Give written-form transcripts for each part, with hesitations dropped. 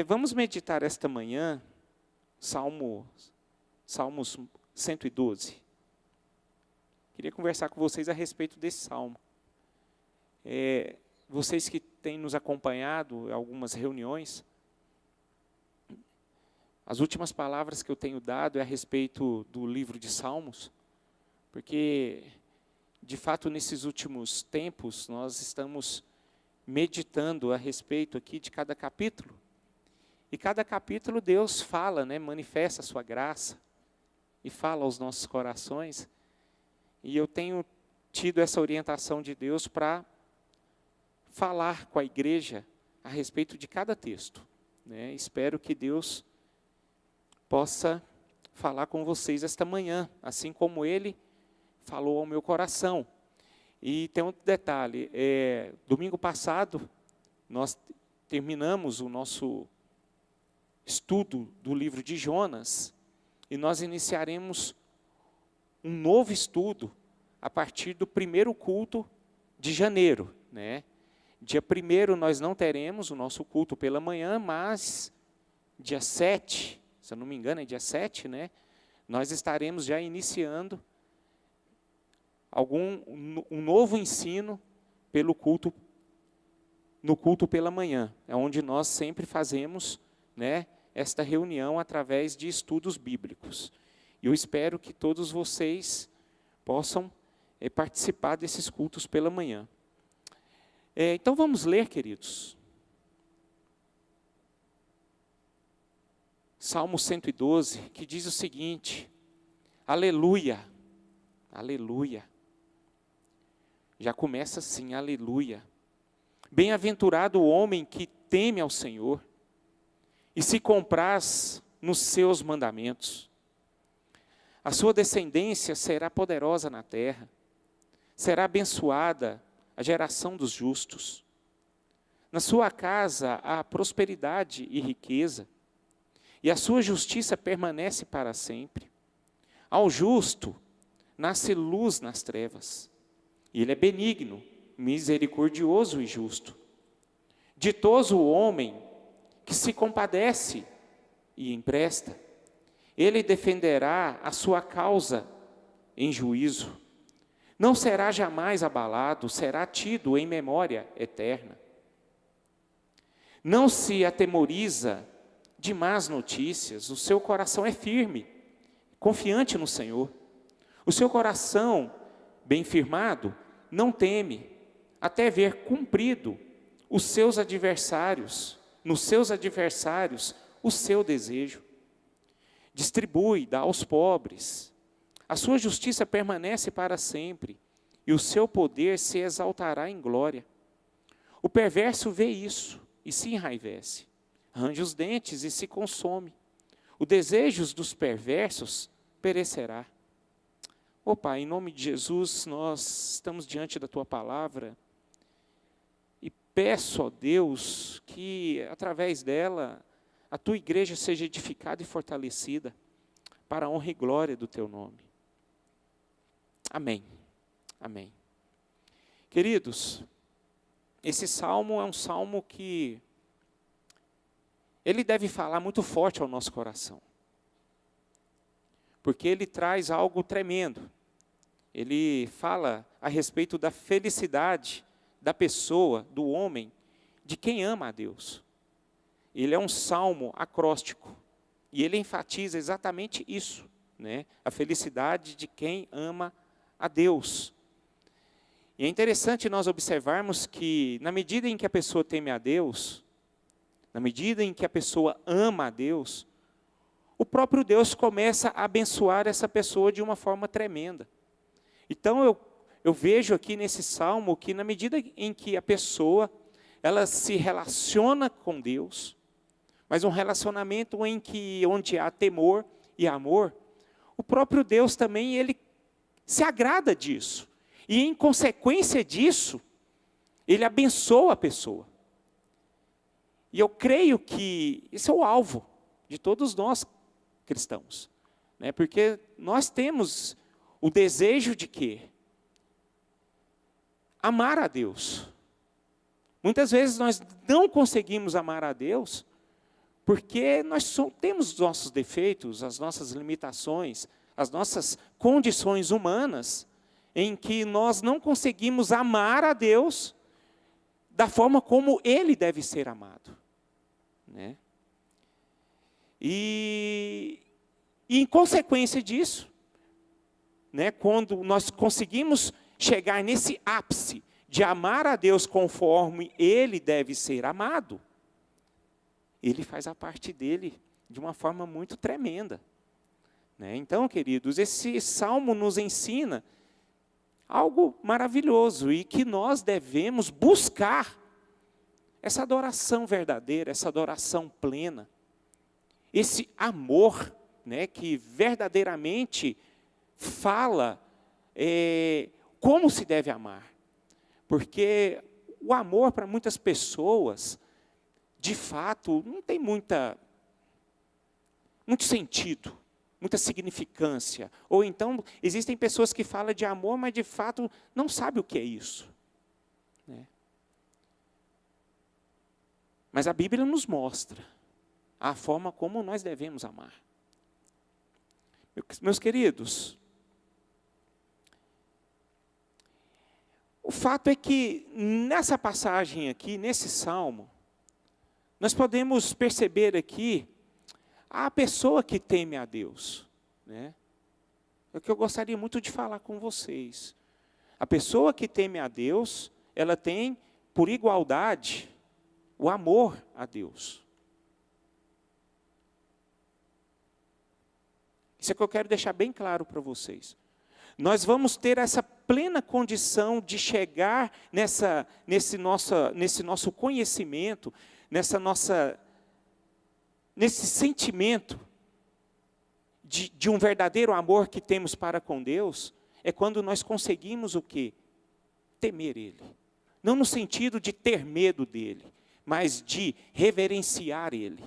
Vamos meditar esta manhã, Salmos 112. Queria conversar com vocês a respeito desse salmo. Vocês que têm nos acompanhado em algumas reuniões, as últimas palavras que eu tenho dado é a respeito do livro de Salmos, porque, de fato, nesses últimos tempos, nós estamos meditando a respeito aqui de cada capítulo. E cada capítulo Deus fala, manifesta a sua graça e fala aos nossos corações. E eu tenho tido essa orientação de Deus para falar com a igreja a respeito de cada texto. Espero que Deus possa falar com vocês esta manhã, assim como Ele falou ao meu coração. E tem outro detalhe, domingo passado nós terminamos o nosso estudo do livro de Jonas, e nós iniciaremos um novo estudo a partir do primeiro culto de janeiro. Dia 1º nós não teremos o nosso culto pela manhã, mas dia 7, se eu não me engano é dia 7, nós estaremos já iniciando um novo ensino no culto pela manhã, é onde nós sempre fazemos esta reunião através de estudos bíblicos. E eu espero que todos vocês possam participar desses cultos pela manhã. Então vamos ler, queridos. Salmo 112, que diz o seguinte: aleluia, aleluia. Já começa assim, aleluia. Bem-aventurado o homem que teme ao Senhor e se compraz nos seus mandamentos. A sua descendência será poderosa na terra, será abençoada a geração dos justos. Na sua casa há prosperidade e riqueza, e a sua justiça permanece para sempre. Ao justo nasce luz nas trevas, e ele é benigno, misericordioso e justo. Ditoso o homem que se compadece e empresta, ele defenderá a sua causa em juízo. Não será jamais abalado, será tido em memória eterna. Não se atemoriza de más notícias, o seu coração é firme, confiante no Senhor. O seu coração, bem firmado, não teme, até ver cumprido nos seus adversários, o seu desejo. Distribui, dá aos pobres. A sua justiça permanece para sempre, e o seu poder se exaltará em glória. O perverso vê isso e se enraivece, range os dentes e se consome. O desejo dos perversos perecerá. Pai, em nome de Jesus, nós estamos diante da Tua palavra, e peço, ó Deus, que através dela a Tua igreja seja edificada e fortalecida para a honra e glória do Teu nome. Amém. Amém. Queridos, esse salmo é um salmo que ele deve falar muito forte ao nosso coração, porque ele traz algo tremendo. Ele fala a respeito da felicidade da pessoa, do homem, de quem ama a Deus. Ele é um salmo acróstico, e ele enfatiza exatamente isso, a felicidade de quem ama a Deus. E é interessante nós observarmos que, na medida em que a pessoa teme a Deus, na medida em que a pessoa ama a Deus, o próprio Deus começa a abençoar essa pessoa de uma forma tremenda. Então eu vejo aqui nesse salmo que, na medida em que a pessoa ela se relaciona com Deus, mas um relacionamento onde há temor e amor, o próprio Deus também ele se agrada disso. E em consequência disso, ele abençoa a pessoa. E eu creio que esse é o alvo de todos nós cristãos, porque nós temos o desejo de quê? Amar a Deus. Muitas vezes nós não conseguimos amar a Deus, Porque nós temos os nossos defeitos, as nossas limitações, as nossas condições humanas, em que nós não conseguimos amar a Deus da forma como Ele deve ser amado, né? E em consequência disso, né, quando nós conseguimos chegar nesse ápice de amar a Deus conforme Ele deve ser amado, Ele faz a parte dele de uma forma muito tremenda, né? Então, queridos, esse salmo nos ensina algo maravilhoso e que nós devemos buscar essa adoração verdadeira, essa adoração plena, esse amor, né, que verdadeiramente fala como se deve amar. Porque o amor para muitas pessoas, de fato, não tem muito sentido, muita significância. Ou então, existem pessoas que falam de amor, mas de fato não sabem o que é isso, né? Mas a Bíblia nos mostra a forma como nós devemos amar. Meus queridos, o fato é que nessa passagem aqui, nesse salmo, nós podemos perceber aqui a pessoa que teme a Deus, né? É o que eu gostaria muito de falar com vocês. A pessoa que teme a Deus, ela tem por igualdade o amor a Deus. Isso é que eu quero deixar bem claro para vocês. Nós vamos ter essa plena condição de chegar nesse nosso conhecimento, nesse sentimento de um verdadeiro amor que temos para com Deus, é quando nós conseguimos o quê? Temer Ele. Não no sentido de ter medo dEle, mas de reverenciar Ele,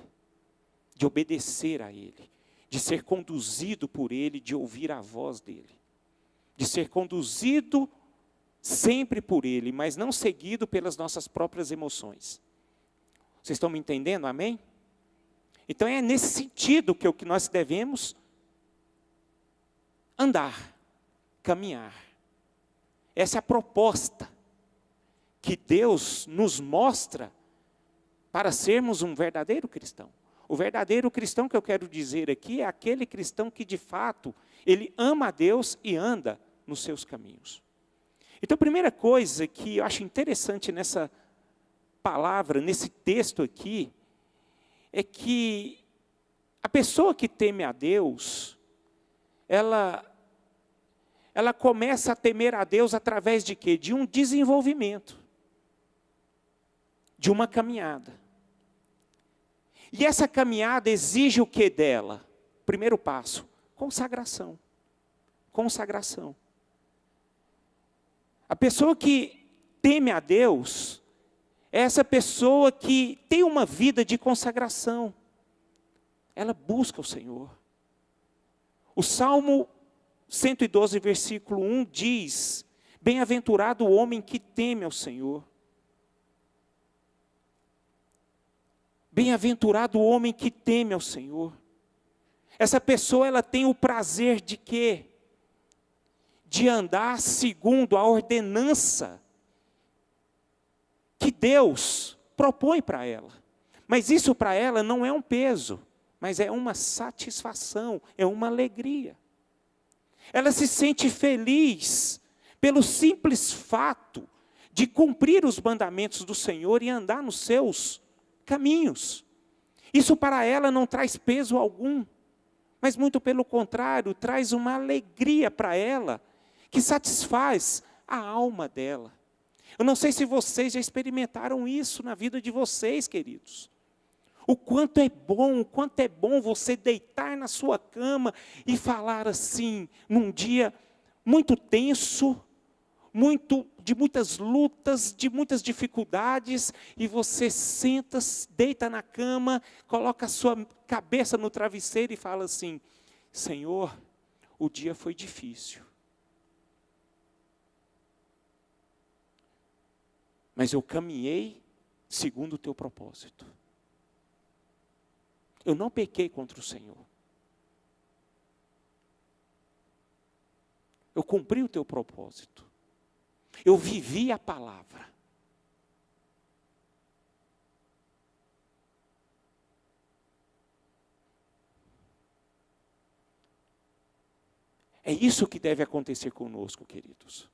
de obedecer a Ele, de ser conduzido por Ele, de ouvir a voz dEle, de ser conduzido sempre por Ele, mas não seguido pelas nossas próprias emoções. Vocês estão me entendendo? Amém? Então é nesse sentido que nós devemos andar, caminhar. Essa é a proposta que Deus nos mostra para sermos um verdadeiro cristão. O verdadeiro cristão que eu quero dizer aqui é aquele cristão que de fato, ele ama a Deus e anda nos seus caminhos. Então a primeira coisa que eu acho interessante nessa palavra, nesse texto aqui, é que a pessoa que teme a Deus, ela começa a temer a Deus através de quê? De um desenvolvimento, de uma caminhada. E essa caminhada exige o que dela? Primeiro passo, consagração. Consagração. A pessoa que teme a Deus é essa pessoa que tem uma vida de consagração. Ela busca o Senhor. O Salmo 112, versículo 1 diz: bem-aventurado o homem que teme ao Senhor. Bem-aventurado o homem que teme ao Senhor. Essa pessoa, ela tem o prazer de quê? De andar segundo a ordenança que Deus propõe para ela. Mas isso para ela não é um peso, mas é uma satisfação, é uma alegria. Ela se sente feliz pelo simples fato de cumprir os mandamentos do Senhor e andar nos seus caminhos. Isso para ela não traz peso algum, mas muito pelo contrário, traz uma alegria para ela, que satisfaz a alma dela. Eu não sei se vocês já experimentaram isso na vida de vocês, queridos. O quanto é bom você deitar na sua cama e falar assim, num dia muito tenso, de muitas lutas, de muitas dificuldades, e você senta, deita na cama, coloca a sua cabeça no travesseiro e fala assim: Senhor, o dia foi difícil, mas eu caminhei segundo o teu propósito. Eu não pequei contra o Senhor. Eu cumpri o teu propósito. Eu vivi a palavra. É isso que deve acontecer conosco, queridos.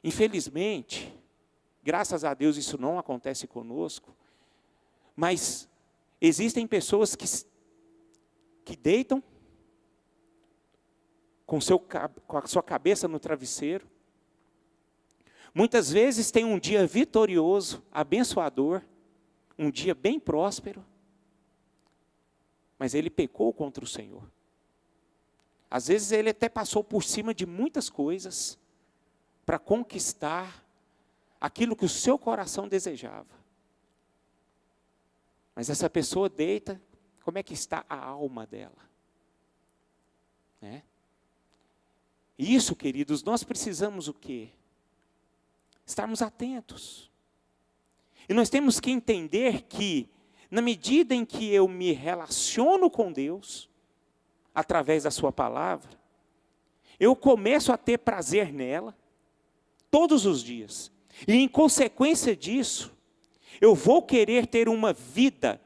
Infelizmente, graças a Deus isso não acontece conosco, mas existem pessoas que deitam com a sua cabeça no travesseiro. Muitas vezes tem um dia vitorioso, abençoador, um dia bem próspero, mas ele pecou contra o Senhor. Às vezes ele até passou por cima de muitas coisas para conquistar aquilo que o seu coração desejava. Mas essa pessoa deita, como é que está a alma dela? Né? Isso, queridos, nós precisamos o quê? Estarmos atentos. E nós temos que entender que, na medida em que eu me relaciono com Deus, através da sua palavra, eu começo a ter prazer nela, todos os dias. E em consequência disso, eu vou querer ter uma vida,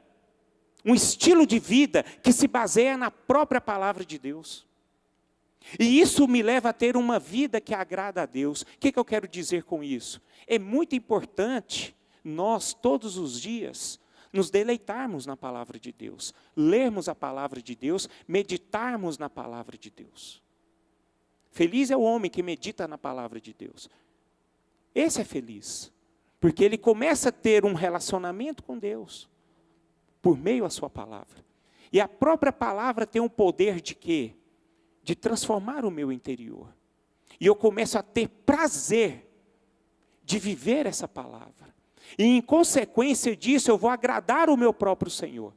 um estilo de vida que se baseia na própria palavra de Deus. E isso me leva a ter uma vida que agrada a Deus. O que eu quero dizer com isso? É muito importante nós, todos os dias, nos deleitarmos na palavra de Deus, lermos a palavra de Deus, meditarmos na palavra de Deus. Feliz é o homem que medita na palavra de Deus. Esse é feliz, porque ele começa a ter um relacionamento com Deus, por meio da sua palavra. E a própria palavra tem um poder de quê? De transformar o meu interior. E eu começo a ter prazer de viver essa palavra. E em consequência disso, eu vou agradar o meu próprio Senhor,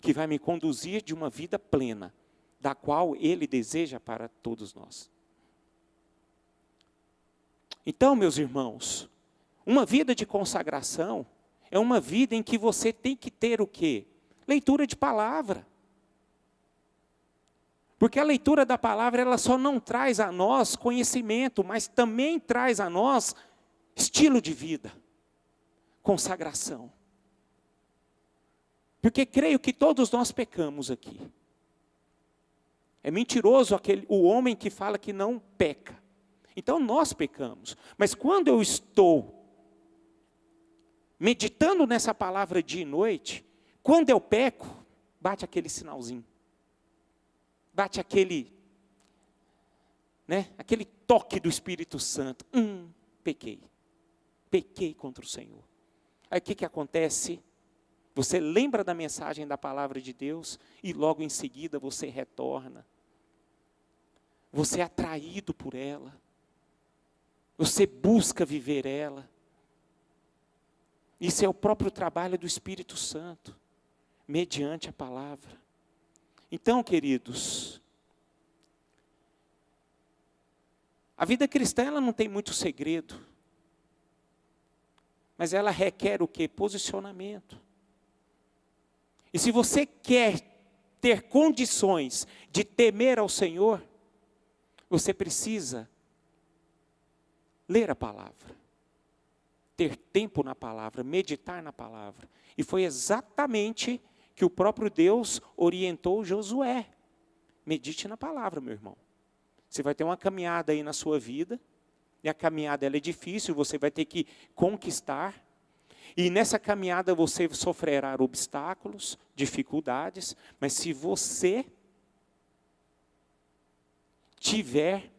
que vai me conduzir de uma vida plena, da qual Ele deseja para todos nós. Então, meus irmãos, uma vida de consagração é uma vida em que você tem que ter o quê? Leitura de palavra. Porque a leitura da palavra, ela só não traz a nós conhecimento, mas também traz a nós estilo de vida, consagração. Porque creio que todos nós pecamos aqui. É mentiroso o homem que fala que não peca. Então nós pecamos. Mas quando eu estou meditando nessa palavra dia e noite, quando eu peco, bate aquele sinalzinho. Bate aquele toque do Espírito Santo. Pequei. Pequei contra o Senhor. Aí o que acontece? Você lembra da mensagem da palavra de Deus e logo em seguida você retorna. Você é atraído por ela. Você busca viver ela. Isso é o próprio trabalho do Espírito Santo, mediante a palavra. Então, queridos, a vida cristã ela não tem muito segredo, mas ela requer o quê? Posicionamento. E se você quer ter condições de temer ao Senhor, você precisa ler a palavra, ter tempo na palavra, meditar na palavra. E foi exatamente que o próprio Deus orientou Josué. Medite na palavra, meu irmão. Você vai ter uma caminhada aí na sua vida, e a caminhada ela é difícil, você vai ter que conquistar. E nessa caminhada você sofrerá obstáculos, dificuldades, mas se você tiver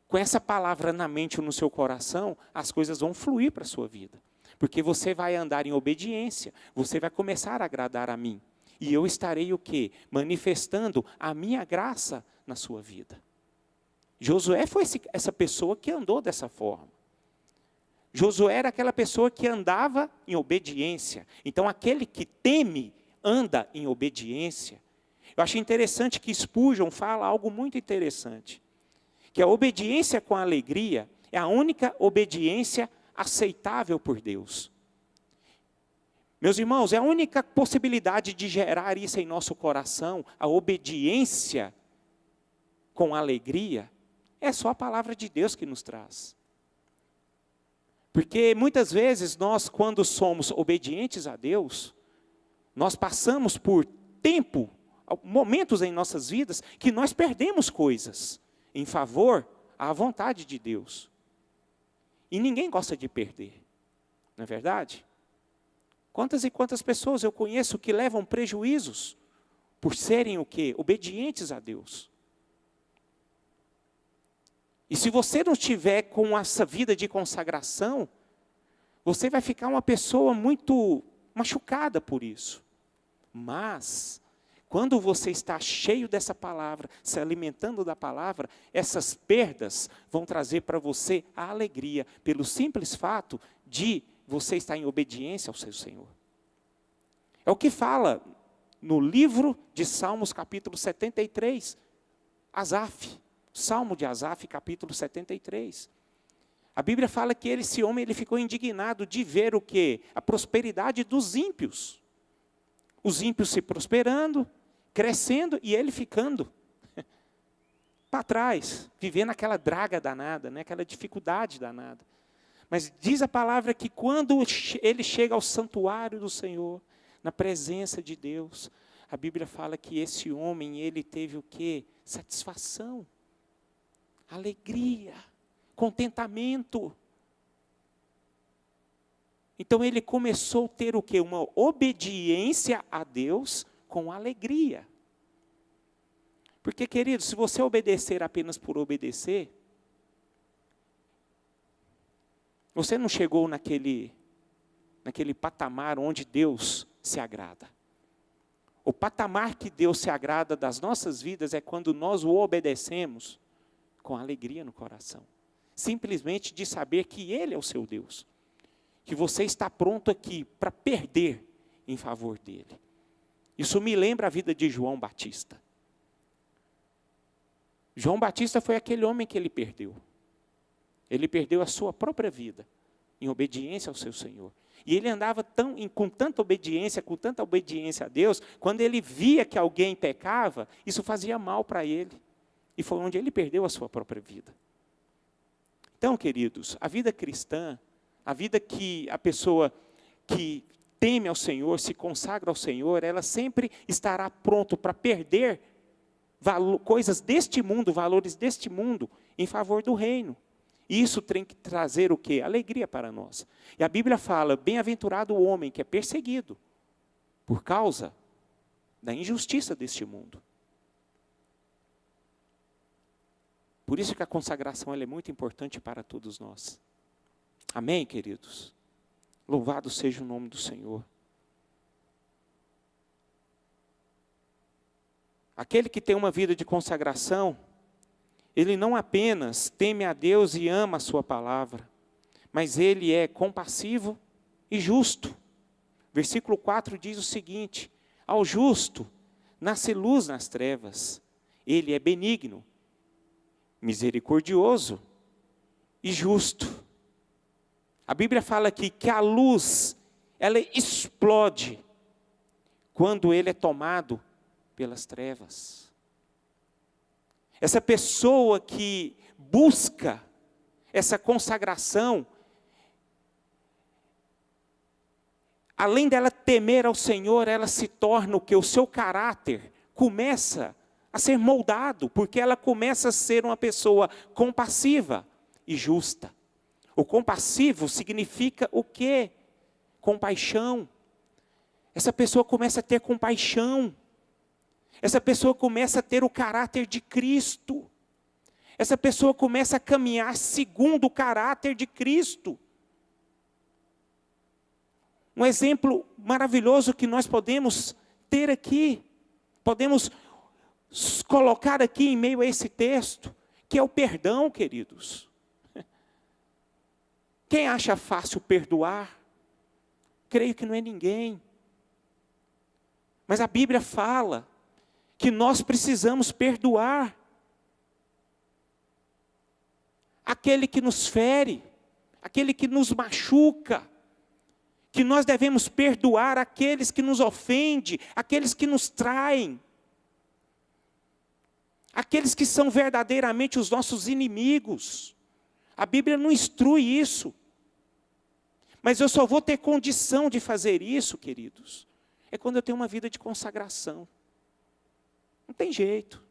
com essa palavra na mente ou no seu coração, as coisas vão fluir para a sua vida. Porque você vai andar em obediência, você vai começar a agradar a mim. E eu estarei o quê? Manifestando a minha graça na sua vida. Josué foi essa pessoa que andou dessa forma. Josué era aquela pessoa que andava em obediência. Então aquele que teme, anda em obediência. Eu achei interessante que Spurgeon fala algo muito interessante. Que a obediência com alegria é a única obediência aceitável por Deus. Meus irmãos, é a única possibilidade de gerar isso em nosso coração, a obediência com alegria, é só a palavra de Deus que nos traz. Porque muitas vezes nós, quando somos obedientes a Deus, nós passamos por momentos em nossas vidas que nós perdemos coisas em favor à vontade de Deus. E ninguém gosta de perder, não é verdade? Quantas e quantas pessoas eu conheço que levam prejuízos por serem o quê? Obedientes a Deus. E se você não estiver com essa vida de consagração, você vai ficar uma pessoa muito machucada por isso. Mas, quando você está cheio dessa palavra, se alimentando da palavra, essas perdas vão trazer para você a alegria, pelo simples fato de você estar em obediência ao seu Senhor. É o que fala no livro de Salmos, capítulo 73, Asaf. Salmo de Asaf, capítulo 73. A Bíblia fala que esse homem ele ficou indignado de ver o quê? A prosperidade dos ímpios. Os ímpios se prosperando, crescendo e ele ficando para trás, vivendo aquela draga danada, né? Aquela dificuldade danada. Mas diz a palavra que quando ele chega ao santuário do Senhor, na presença de Deus, a Bíblia fala que esse homem, ele teve o quê? Satisfação. Alegria, contentamento. Então ele começou a ter o quê? Uma obediência a Deus com alegria. Porque, querido, se você obedecer apenas por obedecer, você não chegou naquele patamar onde Deus se agrada. O patamar que Deus se agrada das nossas vidas é quando nós o obedecemos com alegria no coração. Simplesmente de saber que Ele é o seu Deus. Que você está pronto aqui para perder em favor dEle. Isso me lembra a vida de João Batista. João Batista foi aquele homem que ele perdeu. Ele perdeu a sua própria vida em obediência ao seu Senhor. E ele andava com tanta obediência a Deus, quando ele via que alguém pecava, isso fazia mal para ele. E foi onde ele perdeu a sua própria vida. Então, queridos, a vida cristã, a vida que a pessoa que teme ao Senhor, se consagra ao Senhor, ela sempre estará pronto para perder coisas deste mundo, valores deste mundo, em favor do reino. E isso tem que trazer o quê? Alegria para nós. E a Bíblia fala, bem-aventurado o homem que é perseguido por causa da injustiça deste mundo. Por isso que a consagração ela é muito importante para todos nós. Amém, queridos? Louvado seja o nome do Senhor. Aquele que tem uma vida de consagração, ele não apenas teme a Deus e ama a sua palavra, mas ele é compassivo e justo. Versículo 4 diz o seguinte: ao justo nasce luz nas trevas, ele é benigno, misericordioso e justo. A Bíblia fala aqui que a luz, ela explode quando ele é tomado pelas trevas. Essa pessoa que busca essa consagração, além dela temer ao Senhor, ela se torna o que? O seu caráter começa a ser moldado, porque ela começa a ser uma pessoa compassiva e justa. O compassivo significa o quê? Compaixão. Essa pessoa começa a ter compaixão. Essa pessoa começa a ter o caráter de Cristo. Essa pessoa começa a caminhar segundo o caráter de Cristo. Um exemplo maravilhoso que nós podemos ter aqui, podemos colocar aqui em meio a esse texto, que é o perdão, queridos. Quem acha fácil perdoar? Creio que não é ninguém. Mas a Bíblia fala que nós precisamos perdoar aquele que nos fere, aquele que nos machuca, que nós devemos perdoar aqueles que nos ofendem, aqueles que nos traem, aqueles que são verdadeiramente os nossos inimigos. A Bíblia não instrui isso. Mas eu só vou ter condição de fazer isso, queridos, é quando eu tenho uma vida de consagração. Não tem jeito.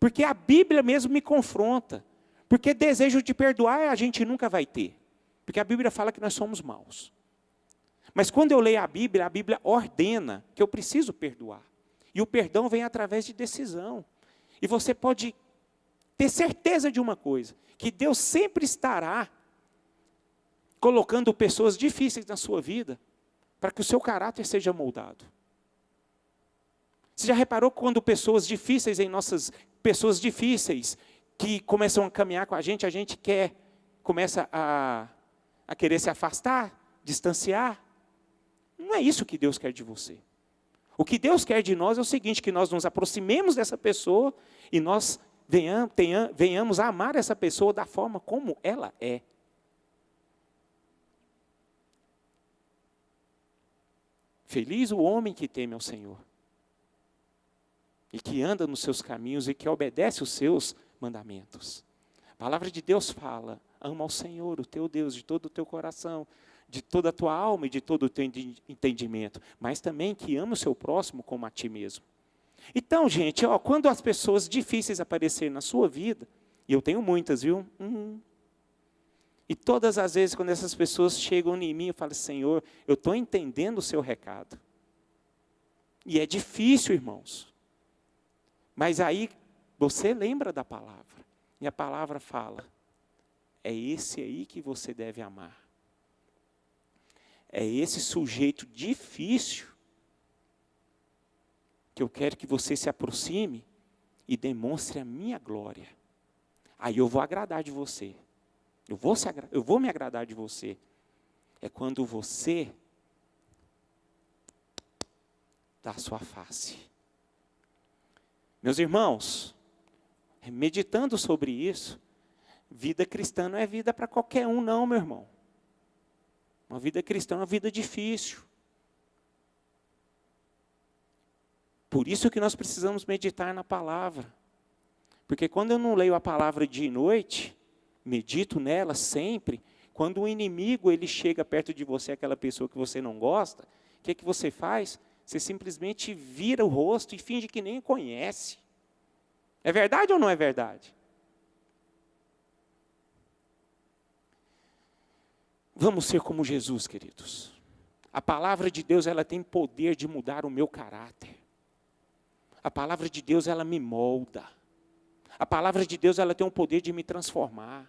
Porque a Bíblia mesmo me confronta. Porque desejo de perdoar a gente nunca vai ter. Porque a Bíblia fala que nós somos maus. Mas quando eu leio a Bíblia ordena que eu preciso perdoar. E o perdão vem através de decisão. E você pode ter certeza de uma coisa, que Deus sempre estará colocando pessoas difíceis na sua vida, para que o seu caráter seja moldado. Você já reparou quando pessoas difíceis que começam a caminhar com a gente começa a querer se afastar, distanciar? Não é isso que Deus quer de você. O que Deus quer de nós é o seguinte, que nós nos aproximemos dessa pessoa e nós venhamos a amar essa pessoa da forma como ela é. Feliz o homem que teme ao Senhor, e que anda nos seus caminhos, e que obedece os seus mandamentos. A palavra de Deus fala, ama ao Senhor, o teu Deus, de todo o teu coração, de toda a tua alma e de todo o teu entendimento, mas também que ama o seu próximo como a ti mesmo. Então, gente, quando as pessoas difíceis aparecerem na sua vida, e eu tenho muitas, viu? E todas as vezes, quando essas pessoas chegam em mim, eu falo, Senhor, eu estou entendendo o seu recado. E é difícil, irmãos. Mas aí, você lembra da palavra. E a palavra fala, é esse aí que você deve amar. É esse sujeito difícil que eu quero que você se aproxime e demonstre a minha glória. Aí eu vou agradar de você. Eu vou me agradar de você. É quando você dá a sua face. Meus irmãos, meditando sobre isso, vida cristã não é vida para qualquer um não, meu irmão. Uma vida cristã é uma vida difícil. Por isso que nós precisamos meditar na palavra. Porque quando eu não leio a palavra dia e noite, medito nela sempre, quando o inimigo ele chega perto de você, aquela pessoa que você não gosta, o que você faz? Você simplesmente vira o rosto e finge que nem conhece. É verdade ou não é verdade? Vamos ser como Jesus, queridos. A palavra de Deus, ela tem poder de mudar o meu caráter. A palavra de Deus, ela me molda. A palavra de Deus, ela tem o poder de me transformar.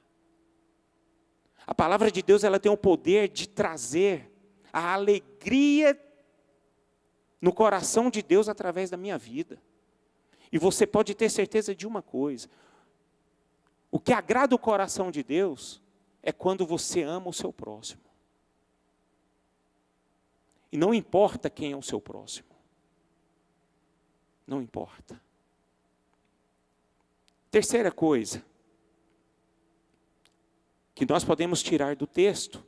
A palavra de Deus, ela tem o poder de trazer a alegria no coração de Deus através da minha vida. E você pode ter certeza de uma coisa. O que agrada o coração de Deus é quando você ama o seu próximo. E não importa quem é o seu próximo. Não importa. Terceira coisa que nós podemos tirar do texto,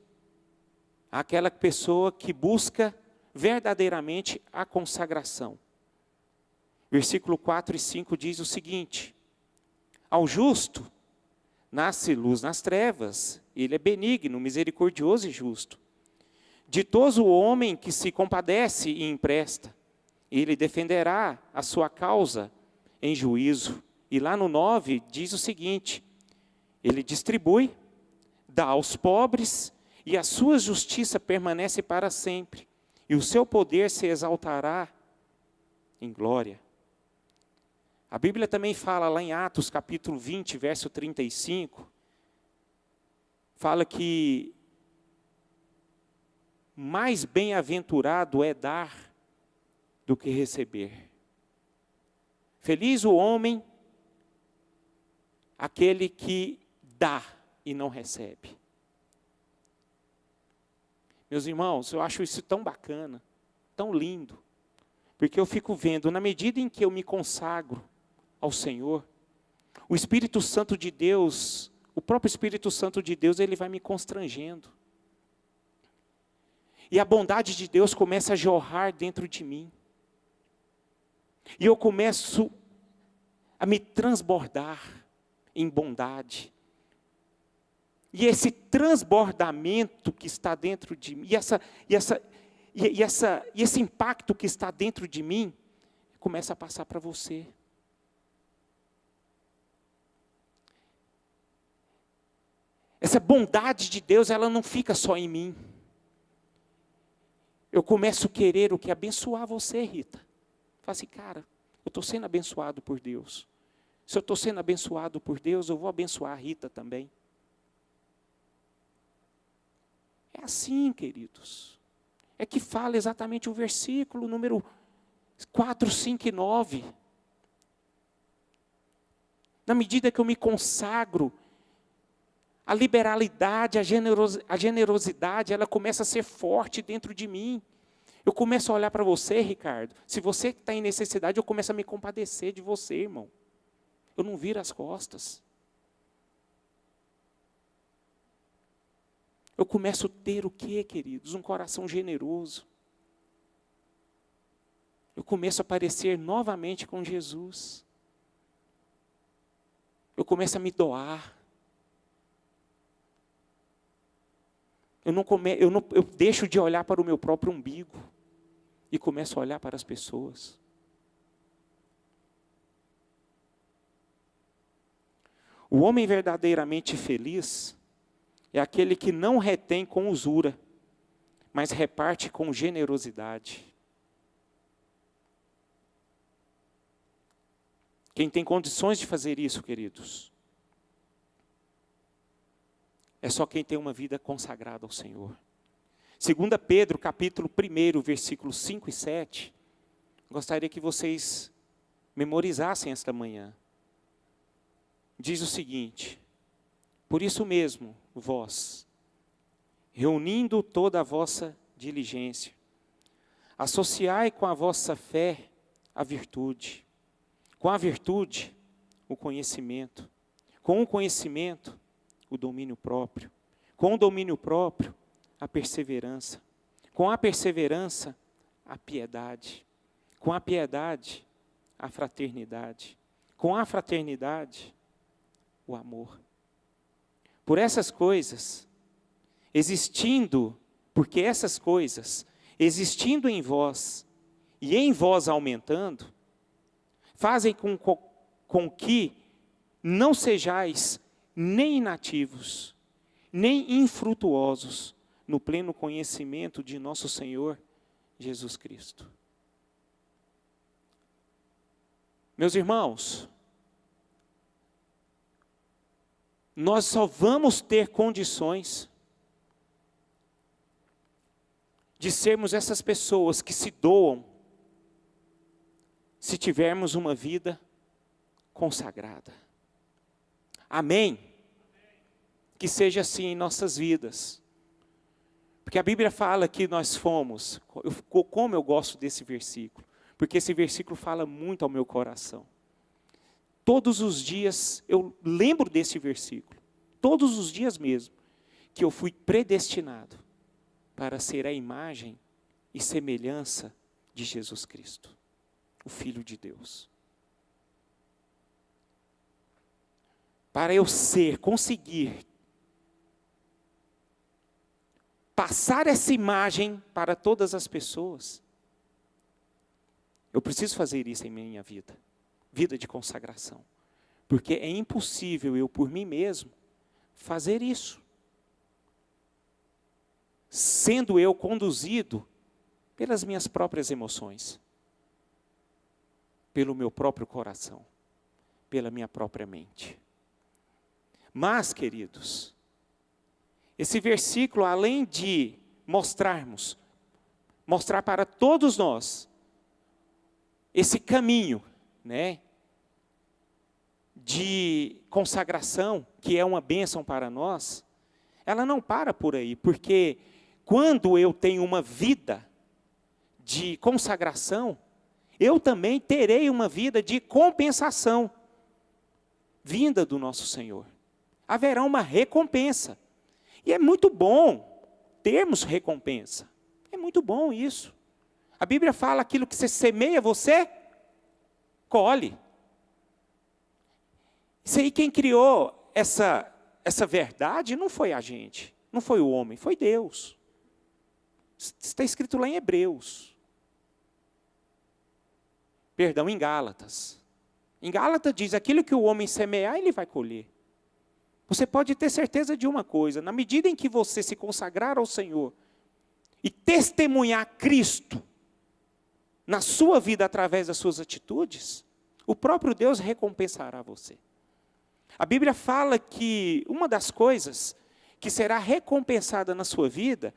aquela pessoa que busca verdadeiramente a consagração. Versículo 4 e 5 diz o seguinte: ao justo nasce luz nas trevas, ele é benigno, misericordioso e justo. Ditoso o homem que se compadece e empresta, ele defenderá a sua causa em juízo. E lá no 9 diz o seguinte: ele distribui, dá aos pobres, e a sua justiça permanece para sempre, e o seu poder se exaltará em glória. A Bíblia também fala lá em Atos capítulo 20, verso 35, fala que mais bem-aventurado é dar do que receber. Feliz o homem, aquele que dá e não recebe. Meus irmãos, eu acho isso tão bacana, tão lindo, porque eu fico vendo, na medida em que eu me consagro ao Senhor, o Espírito Santo de Deus, o próprio Espírito Santo de Deus, ele vai me constrangendo. E a bondade de Deus começa a jorrar dentro de mim. E eu começo a me transbordar em bondade. E esse transbordamento que está dentro de mim, e esse impacto que está dentro de mim, começa a passar para você. Essa bondade de Deus, ela não fica só em mim. Eu começo a querer o que? Abençoar você, Rita. Fala assim, cara, eu estou sendo abençoado por Deus. Se eu estou sendo abençoado por Deus, eu vou abençoar a Rita também. É assim, queridos. É que fala exatamente o versículo número 4, 5 e 9. Na medida que eu me consagro, a liberalidade, a generosidade, ela começa a ser forte dentro de mim. Eu começo a olhar para você, Ricardo. Se você está em necessidade, eu começo a me compadecer de você, irmão. Eu não viro as costas. Eu começo a ter o quê, queridos? Um coração generoso. Eu começo a parecer novamente com Jesus. Eu começo a me doar. Eu deixo de olhar para o meu próprio umbigo e começo a olhar para as pessoas. O homem verdadeiramente feliz é aquele que não retém com usura, mas reparte com generosidade. Quem tem condições de fazer isso, queridos, é só quem tem uma vida consagrada ao Senhor. 2 Pedro, capítulo 1, versículos 5 e 7. Gostaria que vocês memorizassem esta manhã. Diz o seguinte: por isso mesmo, vós, reunindo toda a vossa diligência, associai com a vossa fé a virtude, com a virtude, o conhecimento, com o conhecimento, o domínio próprio, com o domínio próprio, a perseverança, com a perseverança, a piedade, com a piedade, a fraternidade, com a fraternidade, o amor. Por essas coisas, porque essas coisas, existindo em vós, e em vós aumentando, fazem com que não sejais nem inativos, nem infrutuosos, no pleno conhecimento de nosso Senhor Jesus Cristo. Meus irmãos, nós só vamos ter condições de sermos essas pessoas que se doam se tivermos uma vida consagrada. Amém? Que seja assim em nossas vidas. Porque a Bíblia fala que nós fomos, como eu gosto desse versículo, porque esse versículo fala muito ao meu coração. Todos os dias eu lembro desse versículo, todos os dias mesmo, que eu fui predestinado para ser a imagem e semelhança de Jesus Cristo, o Filho de Deus. Para eu conseguir passar essa imagem para todas as pessoas, eu preciso fazer isso em minha vida, vida de consagração. Porque é impossível eu, por mim mesmo, fazer isso. Sendo eu conduzido pelas minhas próprias emoções, pelo meu próprio coração, pela minha própria mente. Mas, queridos, esse versículo, além de mostrar para todos nós esse caminho, né, de consagração, que é uma bênção para nós, ela não para por aí, porque quando eu tenho uma vida de consagração, eu também terei uma vida de compensação, vinda do nosso Senhor. Haverá uma recompensa. E é muito bom termos recompensa. É muito bom isso. A Bíblia fala: aquilo que você semeia, você colhe. Isso aí, quem criou essa verdade não foi a gente, não foi o homem, foi Deus. Está escrito lá em Hebreus. Perdão, em Gálatas. Em Gálatas diz: aquilo que o homem semear, ele vai colher. Você pode ter certeza de uma coisa: na medida em que você se consagrar ao Senhor e testemunhar Cristo na sua vida através das suas atitudes, o próprio Deus recompensará você. A Bíblia fala que uma das coisas que será recompensada na sua vida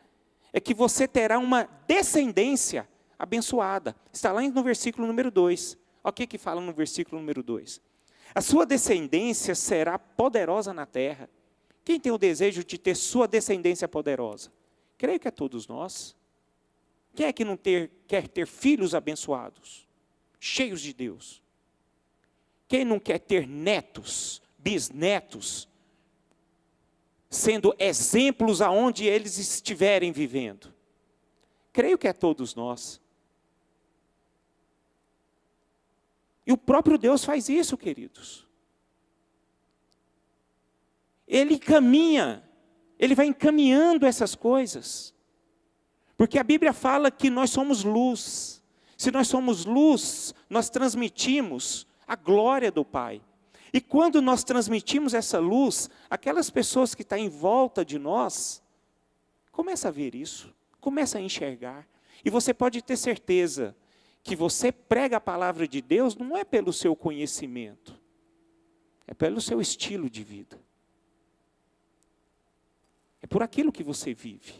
é que você terá uma descendência abençoada. Está lá no versículo número 2. Olha o que fala no versículo número 2. A sua descendência será poderosa na terra. Quem tem o desejo de ter sua descendência poderosa? Creio que é todos nós. Quem é que não quer ter filhos abençoados, cheios de Deus? Quem não quer ter netos, bisnetos, sendo exemplos aonde eles estiverem vivendo? Creio que é todos nós. E o próprio Deus faz isso, queridos. Ele caminha, ele vai encaminhando essas coisas. Porque a Bíblia fala que nós somos luz. Se nós somos luz, nós transmitimos a glória do Pai. E quando nós transmitimos essa luz, aquelas pessoas que estão em volta de nós, começam a ver isso, começam a enxergar. E você pode ter certeza que você prega a palavra de Deus não é pelo seu conhecimento, é pelo seu estilo de vida. É por aquilo que você vive.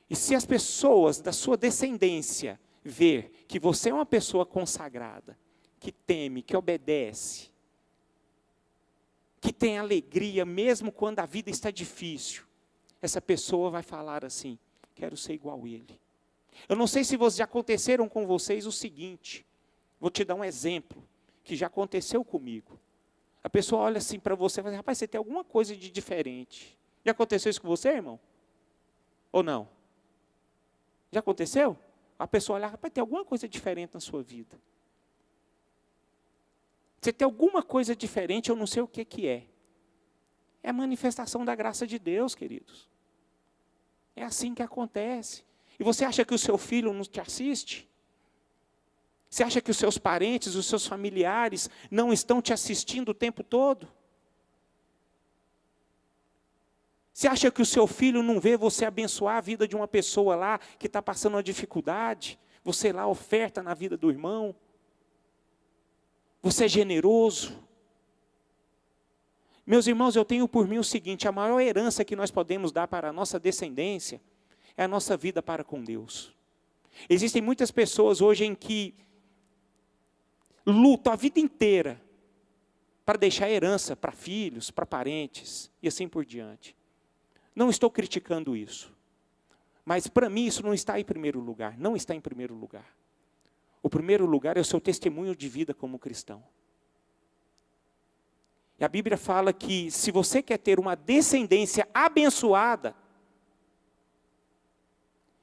E se as pessoas da sua descendência ver que você é uma pessoa consagrada, que teme, que obedece, que tem alegria mesmo quando a vida está difícil, essa pessoa vai falar assim: quero ser igual a ele. Eu não sei se já aconteceram com vocês o seguinte, vou te dar um exemplo, que já aconteceu comigo. A pessoa olha assim para você e fala: rapaz, você tem alguma coisa de diferente. Já aconteceu isso com você, irmão? Ou não? Já aconteceu? A pessoa olha: rapaz, tem alguma coisa diferente na sua vida. Você tem alguma coisa diferente, eu não sei o que é. É a manifestação da graça de Deus, queridos. É assim que acontece. E você acha que o seu filho não te assiste? Você acha que os seus parentes, os seus familiares não estão te assistindo o tempo todo? Você acha que o seu filho não vê você abençoar a vida de uma pessoa lá que está passando uma dificuldade? Você lá oferta na vida do irmão? Você é generoso? Meus irmãos, eu tenho por mim o seguinte: a maior herança que nós podemos dar para a nossa descendência é a nossa vida para com Deus. Existem muitas pessoas hoje em que lutam a vida inteira para deixar herança para filhos, para parentes e assim por diante. Não estou criticando isso, mas para mim isso não está em primeiro lugar, não está em primeiro lugar. O primeiro lugar é o seu testemunho de vida como cristão. E a Bíblia fala que se você quer ter uma descendência abençoada,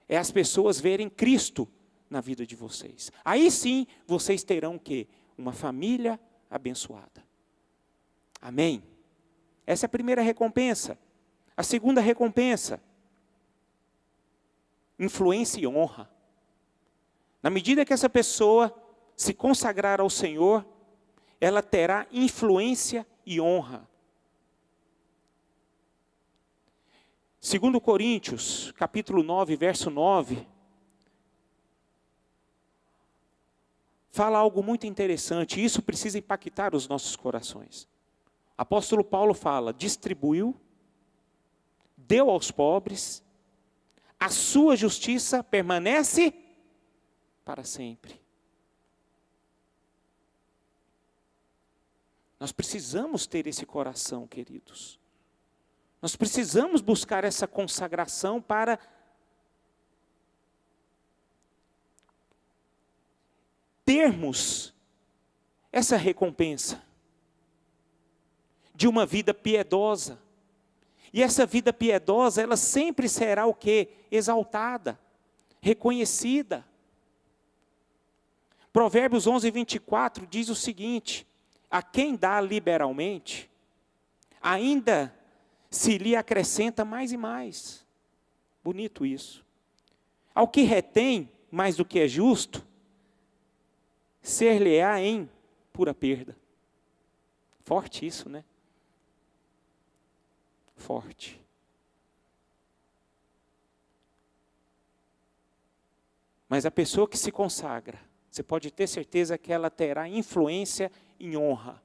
é as pessoas verem Cristo na vida de vocês. Aí sim, vocês terão o quê? Uma família abençoada. Amém? Essa é a primeira recompensa. A segunda recompensa: influência e honra. Na medida que essa pessoa se consagrar ao Senhor, ela terá influência e honra. 2 Coríntios, capítulo 9, verso 9, fala algo muito interessante, e isso precisa impactar os nossos corações. Apóstolo Paulo fala: distribuiu, deu aos pobres, a sua justiça permanece para sempre. Nós precisamos ter esse coração, queridos. Nós precisamos buscar essa consagração para termos essa recompensa de uma vida piedosa. E essa vida piedosa, ela sempre será o quê? Exaltada, reconhecida. Provérbios 11, 24 diz o seguinte: a quem dá liberalmente, ainda se lhe acrescenta mais e mais. Bonito isso. Ao que retém mais do que é justo, ser-lhe-á em pura perda. Forte isso, né? Forte. Mas a pessoa que se consagra, você pode ter certeza que ela terá influência em honra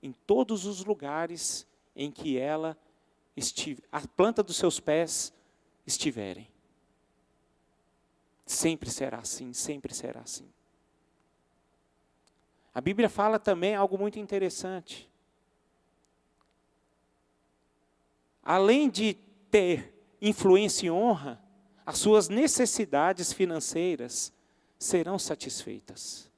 em todos os lugares em que ela estiver, a planta dos seus pés estiverem. Sempre será assim, sempre será assim. A Bíblia fala também algo muito interessante. Além de ter influência e honra, as suas necessidades financeiras serão satisfeitas.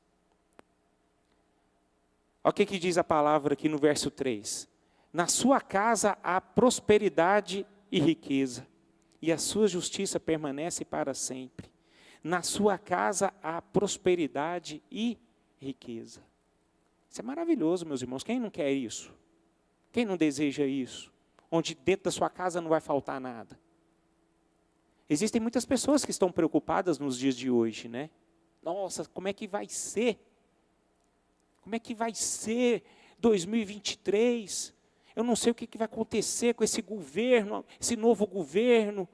Olha o que diz a palavra aqui no verso 3. Na sua casa há prosperidade e riqueza, e a sua justiça permanece para sempre. Na sua casa há prosperidade e riqueza. Isso é maravilhoso, meus irmãos. Quem não quer isso? Quem não deseja isso? Onde dentro da sua casa não vai faltar nada. Existem muitas pessoas que estão preocupadas nos dias de hoje, né? Nossa, como é que vai ser? Como é que vai ser 2023? Eu não sei o que vai acontecer com esse governo, esse novo governo,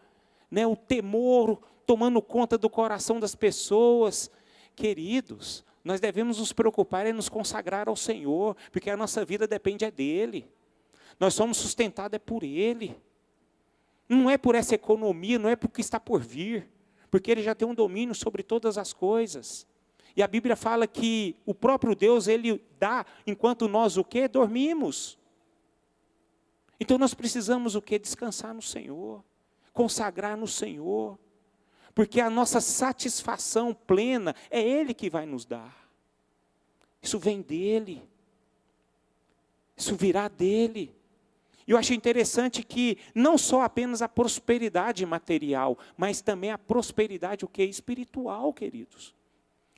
né? O temor tomando conta do coração das pessoas. Queridos, nós devemos nos preocupar e nos consagrar ao Senhor, porque a nossa vida depende dEle. Nós somos sustentados por Ele. Não é por essa economia, não é por que está por vir, porque Ele já tem um domínio sobre todas as coisas. E a Bíblia fala que o próprio Deus, Ele dá, enquanto nós o quê? Dormimos. Então nós precisamos o quê? Descansar no Senhor, consagrar no Senhor, porque a nossa satisfação plena é Ele que vai nos dar. Isso vem dEle, isso virá dEle. E eu achei interessante que não só apenas a prosperidade material, mas também a prosperidade o quê? Espiritual, queridos.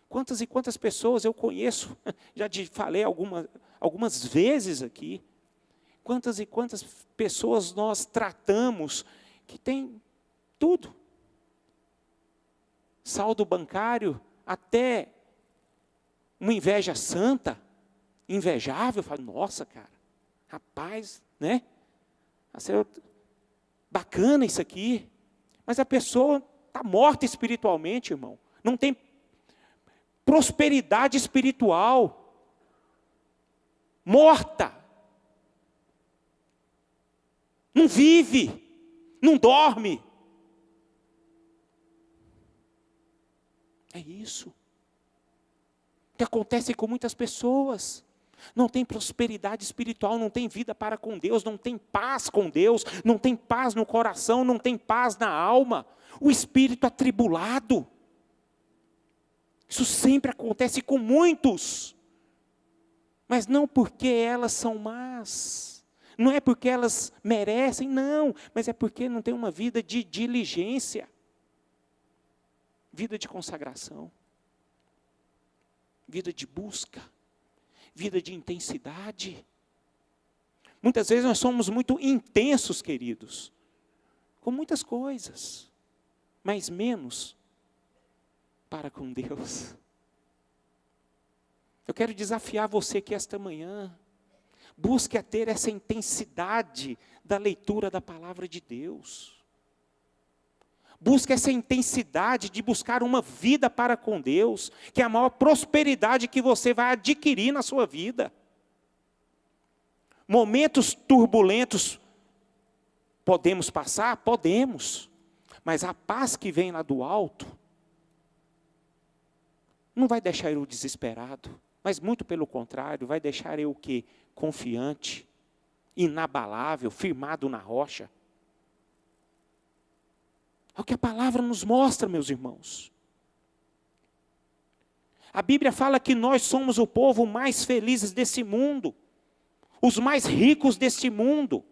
Quantas e quantas pessoas eu conheço, já falei algumas vezes aqui, quantas e quantas pessoas nós tratamos que tem tudo. Saldo bancário, até uma inveja santa, invejável. Eu falo, nossa, cara, rapaz, né? Bacana isso aqui. Mas a pessoa está morta espiritualmente, irmão. Não tem prosperidade espiritual. Morta. Não vive. Não dorme. É isso. O que acontece com muitas pessoas. Não tem prosperidade espiritual, não tem vida para com Deus, não tem paz com Deus, não tem paz no coração, não tem paz na alma. O espírito atribulado. Isso sempre acontece com muitos. Mas não porque elas são más. Não é porque elas merecem, não. Mas é porque não tem uma vida de diligência. Vida de consagração. Vida de busca. Vida de intensidade. Muitas vezes nós somos muito intensos, queridos, com muitas coisas, mas menos para com Deus. Eu quero desafiar você que esta manhã, busque a ter essa intensidade da leitura da palavra de Deus. Busque essa intensidade de buscar uma vida para com Deus, que é a maior prosperidade que você vai adquirir na sua vida. Momentos turbulentos podemos passar? Podemos. Mas a paz que vem lá do alto não vai deixar eu desesperado, mas muito pelo contrário, vai deixar eu o quê? Confiante, inabalável, firmado na rocha. É o que a palavra nos mostra, meus irmãos. A Bíblia fala que nós somos o povo mais feliz desse mundo, os mais ricos deste mundo,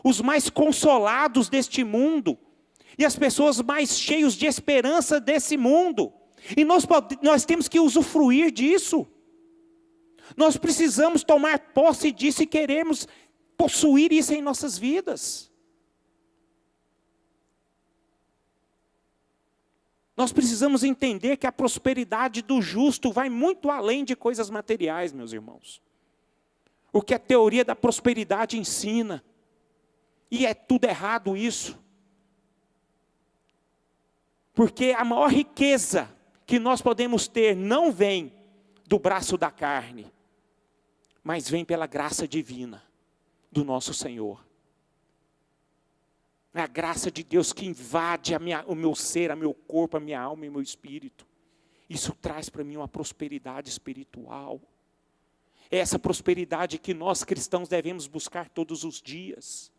os mais consolados deste mundo, e as pessoas mais cheias de esperança desse mundo. E nós temos que usufruir disso. Nós precisamos tomar posse disso e queremos possuir isso em nossas vidas. Nós precisamos entender que a prosperidade do justo vai muito além de coisas materiais, meus irmãos. O que a teoria da prosperidade ensina. E é tudo errado isso. Porque a maior riqueza que nós podemos ter não vem do braço da carne, mas vem pela graça divina do nosso Senhor. É a graça de Deus que invade o meu ser, o meu corpo, a minha alma e o meu espírito. Isso traz para mim uma prosperidade espiritual. É essa prosperidade que nós cristãos devemos buscar todos os dias.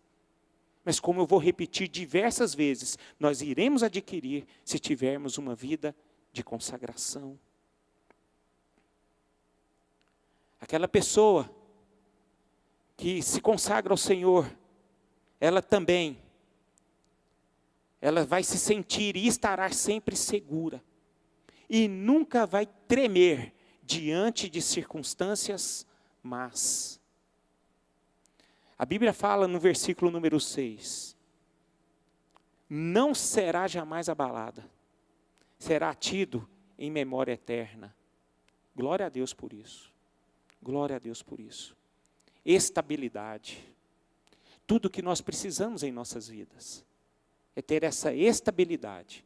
Mas como eu vou repetir diversas vezes, nós iremos adquirir se tivermos uma vida de consagração. Aquela pessoa que se consagra ao Senhor, ela vai se sentir e estará sempre segura. E nunca vai tremer diante de circunstâncias más. A Bíblia fala no versículo número 6. Não será jamais abalada. Será tido em memória eterna. Glória a Deus por isso. Glória a Deus por isso. Estabilidade. Tudo que nós precisamos em nossas vidas é ter essa estabilidade.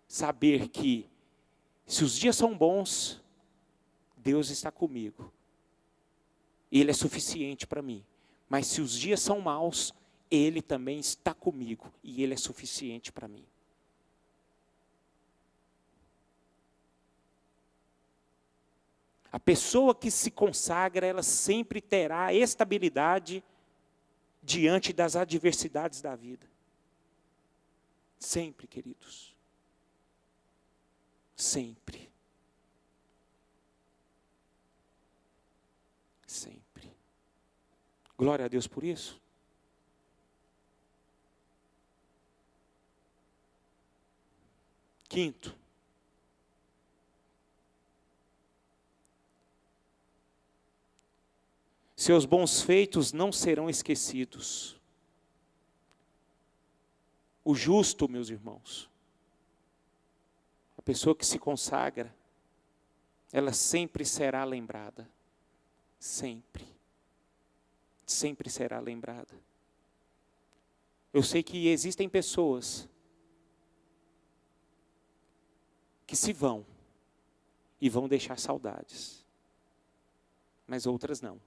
Saber que se os dias são bons, Deus está comigo. Ele é suficiente para mim. Mas se os dias são maus, Ele também está comigo. E Ele é suficiente para mim. A pessoa que se consagra, ela sempre terá estabilidade diante das adversidades da vida. Sempre, queridos. Sempre. Sempre. Glória a Deus por isso. Quinto. Seus bons feitos não serão esquecidos. O justo, meus irmãos, a pessoa que se consagra, ela sempre será lembrada. Sempre. Sempre será lembrada. Eu sei que existem pessoas que se vão e vão deixar saudades, mas outras não.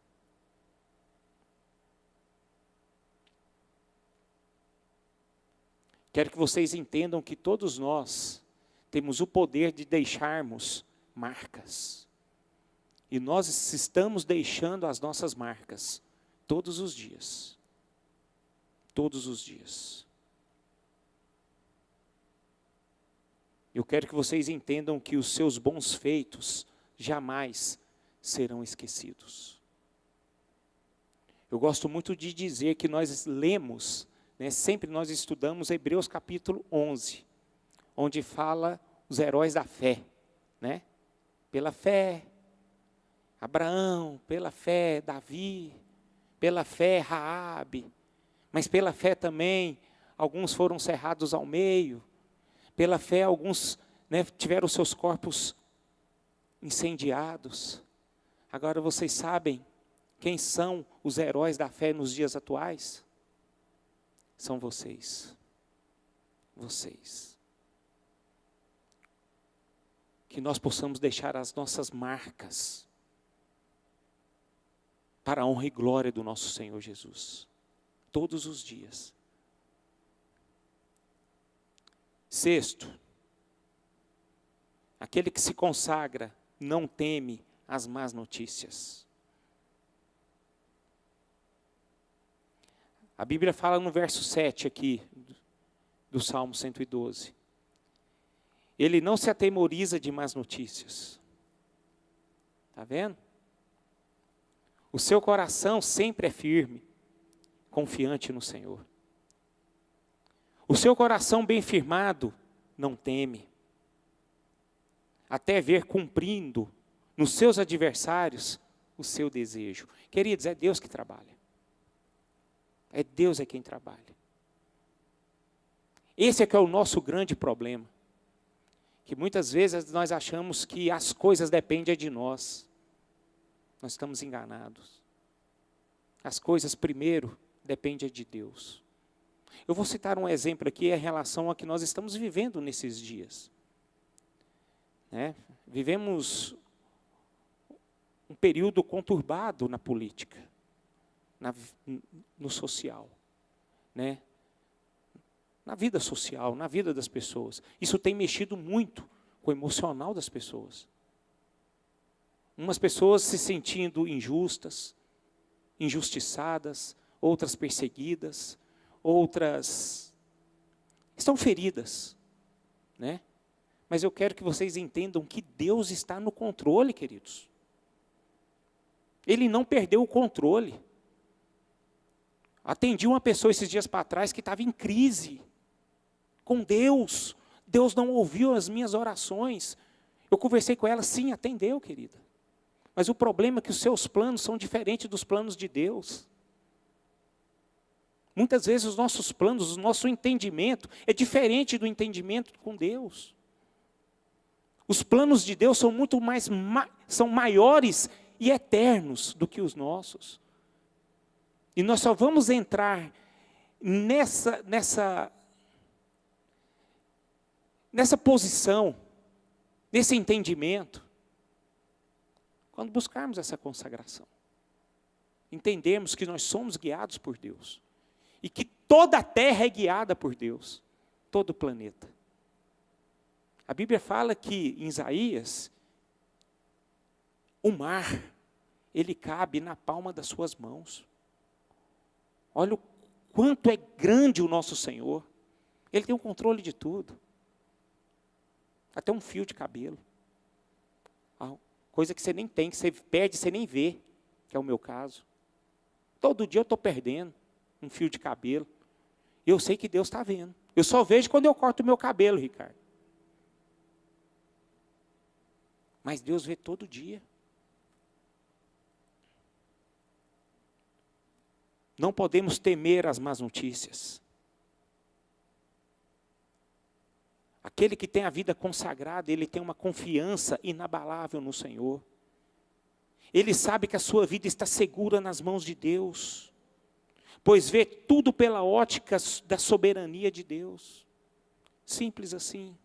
Quero que vocês entendam que todos nós temos o poder de deixarmos marcas. E nós estamos deixando as nossas marcas todos os dias. Todos os dias. Eu quero que vocês entendam que os seus bons feitos jamais serão esquecidos. Eu gosto muito de dizer que nós lemos, sempre nós estudamos Hebreus capítulo 11, onde fala os heróis da fé, né? Pela fé, Abraão, pela fé, Davi, pela fé, Raabe, mas pela fé também, alguns foram cerrados ao meio, pela fé alguns tiveram seus corpos incendiados. Agora vocês sabem quem são os heróis da fé nos dias atuais? São vocês. Vocês. Que nós possamos deixar as nossas marcas para a honra e glória do nosso Senhor Jesus. Todos os dias. Sexto, aquele que se consagra não teme as más notícias. A Bíblia fala no verso 7 aqui, do Salmo 112. Ele não se atemoriza de más notícias. Está vendo? O seu coração sempre é firme. confiante no Senhor. O seu coração bem firmado não teme, até ver cumprindo nos seus adversários o seu desejo. Queridos, é Deus que trabalha. É Deus quem trabalha. Esse é que é o nosso grande problema. Que muitas vezes nós achamos que as coisas dependem de nós. Nós estamos enganados. As coisas primeiro dependem de Deus. Eu vou citar um exemplo aqui em relação ao que nós estamos vivendo nesses dias. Vivemos um período conturbado na política, no social, na vida social, na vida das pessoas. Isso tem mexido muito com o emocional das pessoas. Umas pessoas se sentindo injustas, injustiçadas, outras perseguidas, outras estão feridas, Mas eu quero que vocês entendam que Deus está no controle, queridos. Ele não perdeu o controle. Atendi uma pessoa esses dias para trás que estava em crise com Deus. Deus não ouviu as minhas orações. Eu conversei com ela, sim, atendeu, querida. Mas o problema é que os seus planos são diferentes dos planos de Deus. Muitas vezes os nossos planos, o nosso entendimento é diferente do entendimento com Deus. Os planos de Deus são muito mais, são maiores e eternos do que os nossos. E nós só vamos entrar nessa posição, nesse entendimento, quando buscarmos essa consagração. Entendermos que nós somos guiados por Deus. E que toda a terra é guiada por Deus. Todo o planeta. A Bíblia fala que, em Isaías, o mar, ele cabe na palma das suas mãos. Olha o quanto é grande o nosso Senhor. Ele tem o controle de tudo. Até um fio de cabelo. Coisa que você nem tem, que você perde, você nem vê, que é o meu caso. Todo dia eu estou perdendo um fio de cabelo. E eu sei que Deus está vendo. Eu só vejo quando eu corto o meu cabelo, Ricardo. Mas Deus vê todo dia. Não podemos temer as más notícias. Aquele que tem a vida consagrada, ele tem uma confiança inabalável no Senhor. Ele sabe que a sua vida está segura nas mãos de Deus, pois vê tudo pela ótica da soberania de Deus. Simples assim.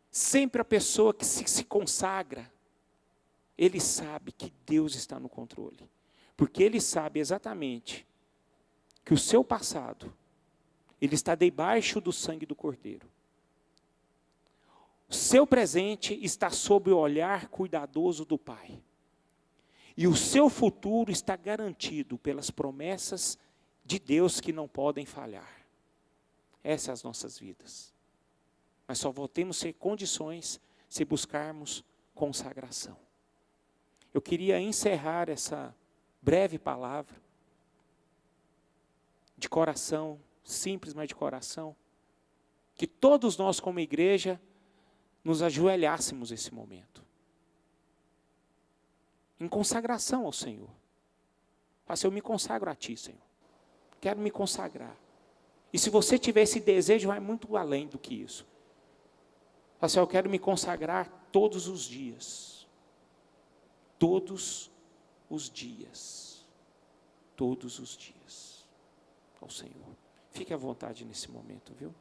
Sempre a pessoa que se consagra, ele sabe que Deus está no controle. Porque ele sabe exatamente que o seu passado, ele está debaixo do sangue do Cordeiro. O seu presente está sob o olhar cuidadoso do Pai. E o seu futuro está garantido pelas promessas de Deus que não podem falhar. Essas são as nossas vidas. Mas só voltemos a ter condições se buscarmos consagração. Eu queria encerrar essa breve palavra de coração, simples, mas de coração, que todos nós como igreja nos ajoelhássemos nesse momento, em consagração ao Senhor. Eu me consagro a Ti, Senhor. Quero me consagrar. E se você tiver esse desejo, vai muito além do que isso. Eu quero me consagrar todos os dias. Todos os dias. Todos os dias. Ao Senhor. Fique à vontade nesse momento, viu?